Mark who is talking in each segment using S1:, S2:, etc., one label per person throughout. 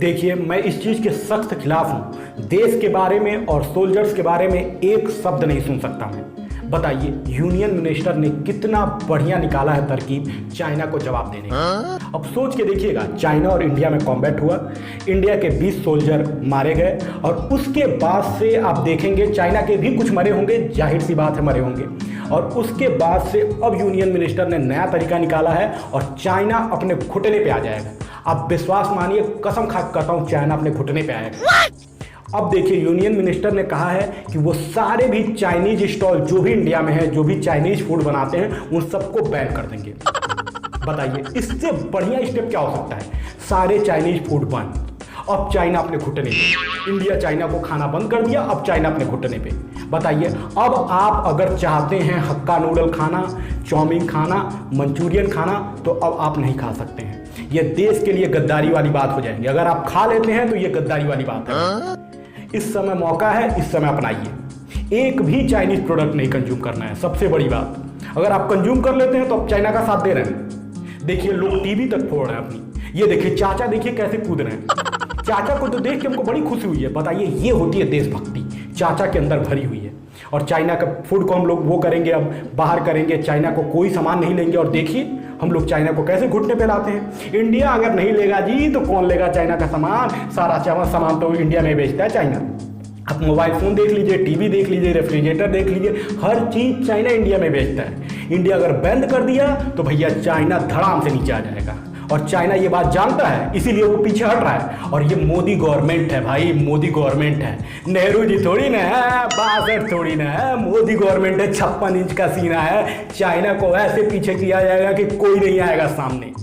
S1: देखिए, मैं इस चीज़ के सख्त खिलाफ हूँ। देश के बारे में और सोल्जर्स के बारे में एक शब्द नहीं सुन सकता मैं। बताइए, यूनियन मिनिस्टर ने कितना बढ़िया निकाला है तरकीब चाइना को जवाब देने का। अब सोच के देखिएगा, चाइना और इंडिया में कॉम्बैट हुआ, इंडिया के 20 सोल्जर मारे गए और उसके बाद से आप देखेंगे चाइना के भी कुछ मरे होंगे, जाहिर सी बात है मरे होंगे। और उसके बाद से अब यूनियन मिनिस्टर ने नया तरीका निकाला है और चाइना अपने घुटने पे आ जाएगा। आप विश्वास मानिए, कसम खा कहता हूँ, चाइना अपने घुटने पे आएगा। अब देखिए, यूनियन मिनिस्टर ने कहा है कि वो सारे भी चाइनीज स्टॉल जो भी इंडिया में है, जो भी चाइनीज फूड बनाते हैं, उन सबको बैन कर देंगे। बताइए, इससे बढ़िया स्टेप क्या हो सकता है? सारे चाइनीज फूड बंद। अब चाइना अपने घुटने पे, इंडिया चाइना को खाना बंद कर दिया, अब चाइना अपने घुटने पे। बताइए, अब आप अगर चाहते हैं हक्का नूडल खाना, चाउमीन खाना, मंचूरियन खाना, तो अब आप नहीं खा सकते हैं। ये देश के लिए गद्दारी वाली बात हो जाएगी। अगर आप खा लेते हैं तो ये गद्दारी वाली बात है। इस समय मौका है, इस समय अपनाइए। एक भी चाइनीज प्रोडक्ट नहीं कंज्यूम करना है, सबसे बड़ी बात। अगर आप कंज्यूम कर लेते हैं तो आप चाइना का साथ दे रहे हैं। देखिए, लोग टीवी तक फोड़ रहे हैं अपनी। ये देखिए, चाचा देखिए कैसे कूद रहे हैं। चाचा को तो देख के हमको बड़ी खुशी हुई है। बताइए, ये होती है देशभक्ति, चाचा के अंदर भरी हुई है। और चाइना का फूड को हम लोग वो करेंगे, अब बाहर करेंगे, चाइना को कोई सामान नहीं लेंगे। और देखिए हम लोग चाइना को कैसे घुटने पे लाते हैं। इंडिया अगर नहीं लेगा जी तो कौन लेगा चाइना का सामान? सारा सामान तो इंडिया में बेचता है चाइना। आप मोबाइल फ़ोन देख लीजिए, टीवी देख लीजिए, रेफ्रिजरेटर देख लीजिए, हर चीज़ चाइना इंडिया में बेचता है। इंडिया अगर बंद कर दिया तो भैया चाइना धड़ाम से नीचे आ जाएगा। और चाइना ये बात जानता है, इसीलिए वो पीछे हट रहा है। और ये मोदी गवर्नमेंट है भाई, मोदी गवर्नमेंट है। नेहरू जी थोड़ी ना है, 62 थोड़ी ना है, मोदी गवर्नमेंट है। 56 इंच का सीना है। चाइना को ऐसे पीछे किया जाएगा कि कोई नहीं आएगा सामने।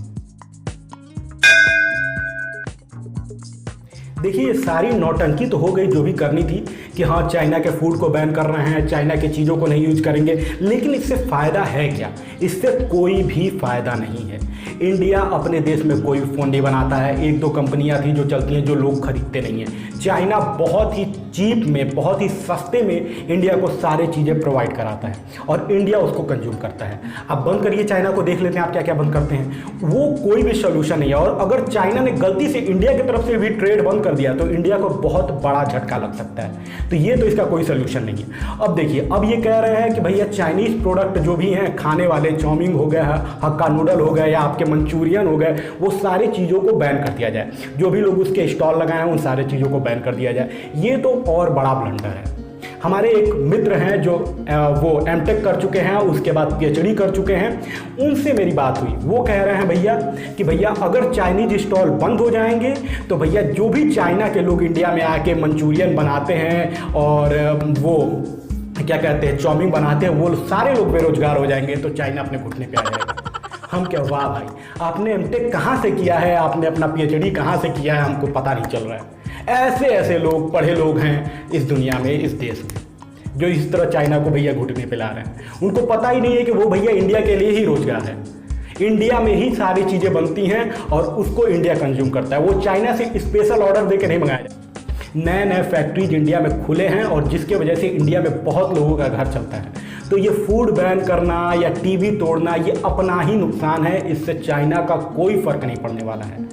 S1: देखिए, ये सारी नौटंकी तो हो गई जो भी करनी थी कि हाँ चाइना के फूड को बैन कर रहे हैं, चाइना की चीज़ों को नहीं यूज करेंगे। लेकिन इससे फ़ायदा है क्या? इससे कोई भी फ़ायदा नहीं है। इंडिया अपने देश में कोई फ़ोन नहीं बनाता है। एक दो कंपनियां थी जो चलती हैं, जो लोग खरीदते नहीं हैं। चाइना बहुत ही चीप में, बहुत ही सस्ते में इंडिया को सारी चीज़ें प्रोवाइड कराता है और इंडिया उसको कंज्यूम करता है। अब बंद करिए चाइना को, देख लेते हैं आप क्या क्या बंद करते हैं। वो कोई भी सोल्यूशन नहीं है। और अगर चाइना ने गलती से इंडिया की तरफ से भी ट्रेड बंद कर दिया तो इंडिया को बहुत बड़ा झटका लग सकता है। तो ये तो इसका कोई सोल्यूशन नहीं है। अब देखिए, अब ये कह रहे हैं कि भैया चाइनीज प्रोडक्ट जो भी हैं खाने वाले, चाउमीन हो गया, हक्का नूडल हो गया या आपके मंचूरियन हो गए, वो सारी चीज़ों को बैन कर दिया जाए। जो भी लोग उसके स्टॉल लगाए हैं उन सारी चीज़ों को बैन कर दिया जाए। ये तो और बड़ा ब्लंडर है। हमारे एक मित्र हैं जो वो एमटेक कर चुके हैं, उसके बाद पीएचडी कर चुके हैं, उनसे मेरी बात हुई। वो कह रहे हैं भैया कि भैया अगर चाइनीज स्टॉल बंद हो जाएंगे तो भैया जो भी चाइना के लोग इंडिया में आके मंचूरियन बनाते हैं और वो क्या कहते हैं चाउमीन बनाते हैं, वो सारे लोग बेरोजगार हो जाएंगे, तो चाइना अपने घुटने पे आ जाएगा। हम क्या, वाह भाई, आपने एमटेक कहाँ से किया है, आपने अपना पीएचडी कहाँ से किया है, हमको पता नहीं चल रहा है। ऐसे ऐसे लोग, पढ़े लोग हैं इस दुनिया में, इस देश में, जो इस तरह चाइना को भैया घुटने पे ला रहे हैं। उनको पता ही नहीं है कि वो भैया इंडिया के लिए ही रोजगार है। इंडिया में ही सारी चीज़ें बनती हैं और उसको इंडिया कंज्यूम करता है। वो चाइना से स्पेशल ऑर्डर दे के नहीं मंगाया जाता। नए नए फैक्ट्रीज इंडिया में खुले हैं और जिसके वजह से इंडिया में बहुत लोगों का घर चलता है। तो ये फूड बैन करना या टीवी तोड़ना, ये अपना ही नुकसान है। इससे चाइना का कोई फर्क नहीं पड़ने वाला है।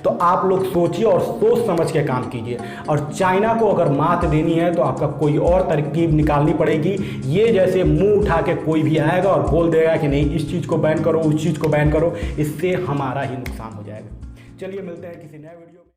S1: तो आप लोग सोचिए और सोच समझ के काम कीजिए। और चाइना को अगर मात देनी है तो आपका कोई और तरकीब निकालनी पड़ेगी। ये जैसे मुंह उठा के कोई भी आएगा और बोल देगा कि नहीं इस चीज़ को बैन करो, उस चीज़ को बैन करो, इससे हमारा ही नुकसान हो जाएगा। चलिए मिलते हैं किसी नए वीडियो।